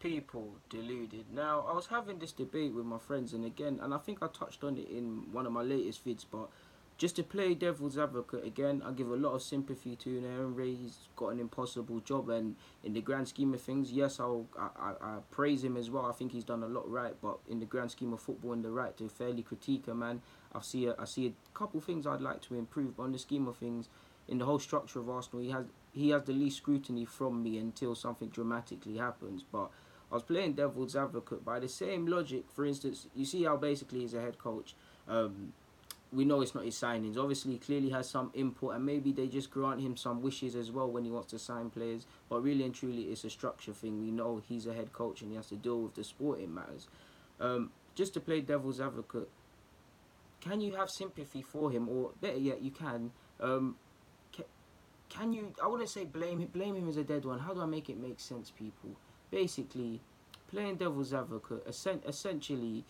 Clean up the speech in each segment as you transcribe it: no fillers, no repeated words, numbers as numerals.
People deluded. Now, I was having this debate with my friends, and again, and I think I touched on it in one of my latest vids, but just to play devil's advocate again, I give a lot of sympathy to Unai Emery. He's got an impossible job, and in the grand scheme of things, yes, I praise him as well. I think he's done a lot right, but in the grand scheme of football and the right to fairly critique a man, I see a couple things I'd like to improve. But on the scheme of things, in the whole structure of Arsenal, he has the least scrutiny from me until something dramatically happens. But I was playing devil's advocate by the same logic. For instance, you see how basically he's a head coach. We know it's not his signings. Obviously, he clearly has some input, and maybe they just grant him some wishes as well when he wants to sign players. But really and truly, it's a structure thing. We know he's a head coach and he has to deal with the sporting matters. Just to play devil's advocate, can you have sympathy for him, or better yet, you can? Can you? I wouldn't say blame him. Blame him as a dead one. How do I make it make sense, people? Basically, playing devil's advocate, essentially,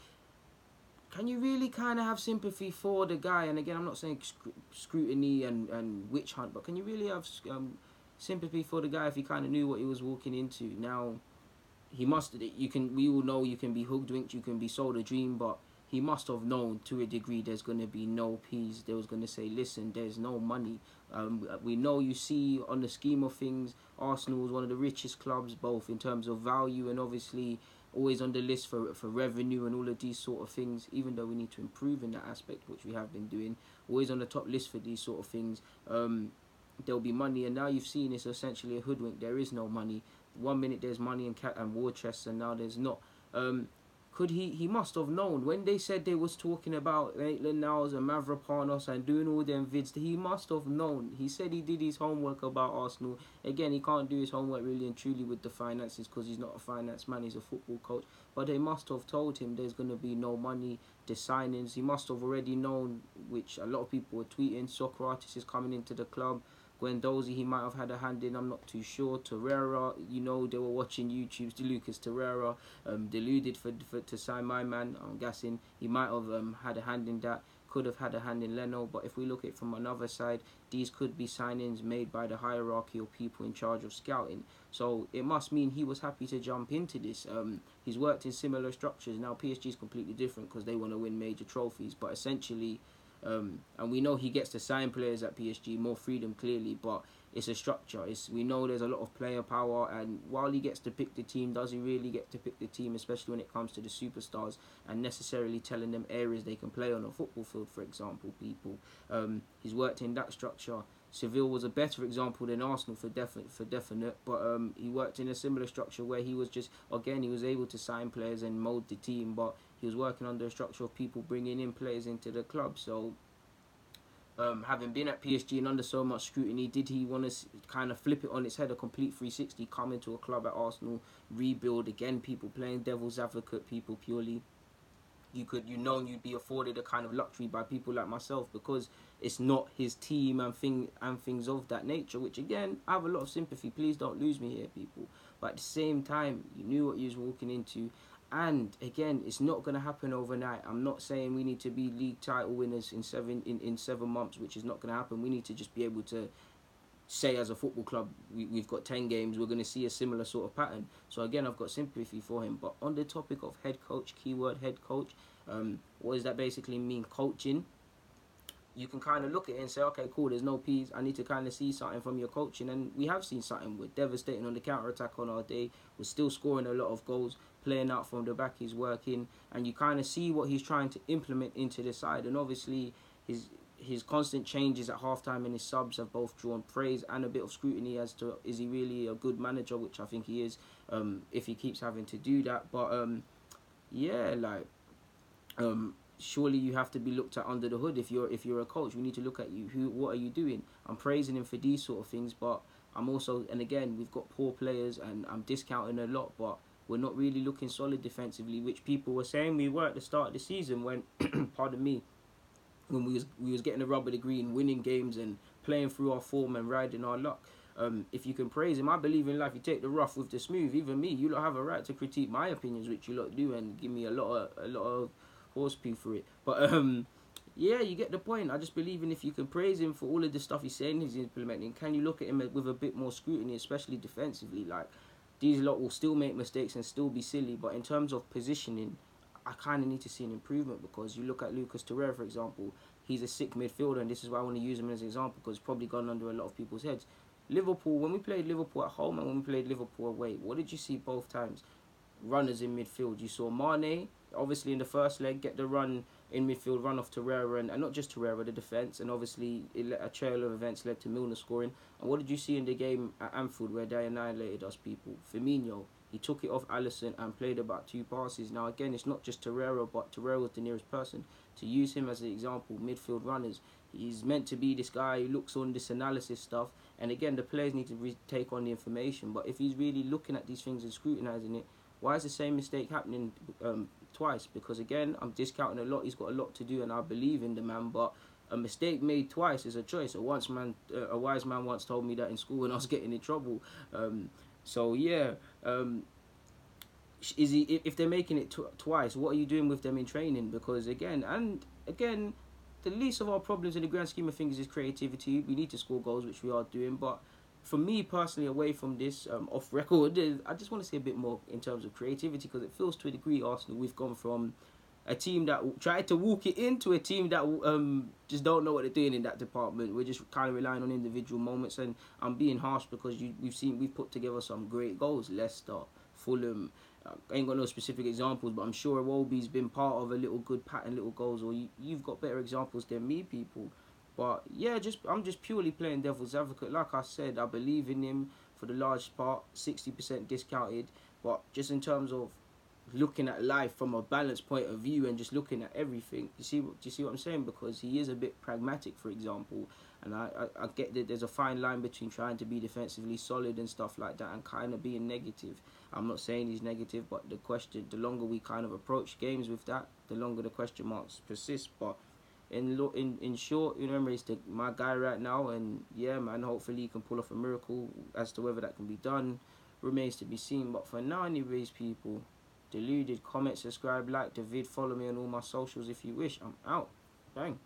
can you really kind of have sympathy for the guy? And again, I'm not saying scrutiny and witch hunt, but can you really have sympathy for the guy if he kind of knew what he was walking into? Now, he must. You can. We all know you can be hoodwinked, you can be sold a dream, but he must have known to a degree there's going to be no peas. They was going to say, listen, there's no money. We know, you see, on the scheme of things, Arsenal is one of the richest clubs, both in terms of value and obviously always on the list for revenue and all of these sort of things, even though we need to improve in that aspect, which we have been doing, always on the top list for these sort of things. There'll be money, and now you've seen it's essentially a hoodwink. There is no money. One minute there's money and war chests, and now there's not. He must have known when they said they was talking about Maitland-Niles and Mavropanos and doing all them vids. He must have known. He said he did his homework about Arsenal. Again, he can't do his homework really and truly with the finances because he's not a finance man, he's a football coach. But they must have told him there's going to be no money, the signings. He must have already known, which a lot of people were tweeting, Socrates is coming into the club. Guendouzi, he might have had a hand in, I'm not too sure. Torreira, they were watching YouTube's Lucas Torreira, deluded to sign my man. I'm guessing he might have had a hand in that. Could have had a hand in Leno, but if we look at it from another side, these could be signings made by the hierarchy or people in charge of scouting. So it must mean he was happy to jump into this. He's worked in similar structures. Now PSG is completely different because they want to win major trophies, but essentially, and we know he gets to sign players at PSG, more freedom clearly, but it's a structure. We know there's a lot of player power, and while he gets to pick the team, does he really get to pick the team, especially when it comes to the superstars and necessarily telling them areas they can play on a football field, for example, people. He's worked in that structure. Seville was a better example than Arsenal for definite, but he worked in a similar structure where he was just, again, he was able to sign players and mould the team, but he was working under a structure of people bringing in players into the club. So having been at PSG and under so much scrutiny, did he want to kind of flip it on its head, a complete 360, come into a club at Arsenal, rebuild again, people playing devil's advocate, people purely? You'd be afforded a kind of luxury by people like myself because it's not his team and things of that nature, which again, I have a lot of sympathy. Please don't lose me here, people. But at the same time, you knew what you was walking into. And again, it's not going to happen overnight. I'm not saying we need to be league title winners in 7 months, which is not going to happen. We need to just be able to say as a football club, we've got 10 games, we're going to see a similar sort of pattern. So again, I've got sympathy for him. But on the topic of head coach, keyword head coach, what does that basically mean? Coaching. You can kind of look at it and say, okay, cool, there's no P's. I need to kind of see something from your coaching. And we have seen something. We're devastating on the counter-attack on our day. We're still scoring a lot of goals, playing out from the back, he's working. And you kind of see what he's trying to implement into the side. And obviously, his constant changes at halftime and his subs have both drawn praise and a bit of scrutiny as to, is he really a good manager, which I think he is, if he keeps having to do that. But, yeah, like... surely you have to be looked at under the hood. If you're a coach, we need to look at you. What are you doing? I'm praising him for these sort of things, but I'm also, and again, we've got poor players, and I'm discounting a lot, but we're not really looking solid defensively, which people were saying we were at the start of the season when, pardon me, when we was getting the rub of the green, winning games and playing through our form and riding our luck. If you can praise him, I believe in life. You take the rough with the smooth. Even me, you lot have a right to critique my opinions, which you lot do, and give me a lot of horse pee for it. But yeah, you get the point. I just believe in, if you can praise him for all of the stuff he's saying he's implementing, can you look at him with a bit more scrutiny, especially defensively? Like, these lot will still make mistakes and still be silly. But in terms of positioning, I kind of need to see an improvement, because you look at Lucas Torreira, for example. He's a sick midfielder, and this is why I want to use him as an example, because it's probably gone under a lot of people's heads. Liverpool, when we played Liverpool at home and when we played Liverpool away, what did you see both times? Runners in midfield. You saw Mane, obviously in the first leg, get the run in midfield, run off Torreira, and not just Torreira, the defence, and obviously a trail of events led to Milner scoring. And what did you see in the game at Anfield, where they annihilated us, people? Firmino, he took it off Alisson and played about 2 passes. Now again, it's not just Torreira, but Torreira was the nearest person. To use him as an example, midfield runners, he's meant to be this guy who looks on this analysis stuff, and again, the players need to take on the information. But if he's really looking at these things and scrutinising it, why is the same mistake happening twice? Because again, I'm discounting a lot. He's got a lot to do, and I believe in the man. But a mistake made twice is a choice. A wise man once told me that in school when I was getting in trouble. So yeah, is he? If they're making it twice, what are you doing with them in training? Because again, the least of our problems in the grand scheme of things is creativity. We need to score goals, which we are doing, but for me personally, away from this, off record, I just want to see a bit more in terms of creativity, because it feels to a degree, Arsenal, we've gone from a team that tried to walk it into a team that just don't know what they're doing in that department. We're just kind of relying on individual moments, and I'm being harsh because we've put together some great goals. Leicester, Fulham. I ain't got no specific examples, but I'm sure Iwobi's been part of a little good pattern, little goals, or you've got better examples than me, people. But yeah, I'm just purely playing devil's advocate. Like I said, I believe in him for the large part, 60% discounted. But just in terms of looking at life from a balanced point of view and just looking at everything, do you see what I'm saying? Because he is a bit pragmatic, for example. And I get that there's a fine line between trying to be defensively solid and stuff like that and kind of being negative. I'm not saying he's negative, but the longer we kind of approach games with that, the longer the question marks persist. But in short, Unai Emery is my guy right now, and yeah, man, hopefully he can pull off a miracle. As to whether that can be done remains to be seen. But for now, anyways, people, deluded, comment, subscribe, like the vid, follow me on all my socials if you wish. I'm out. Bang.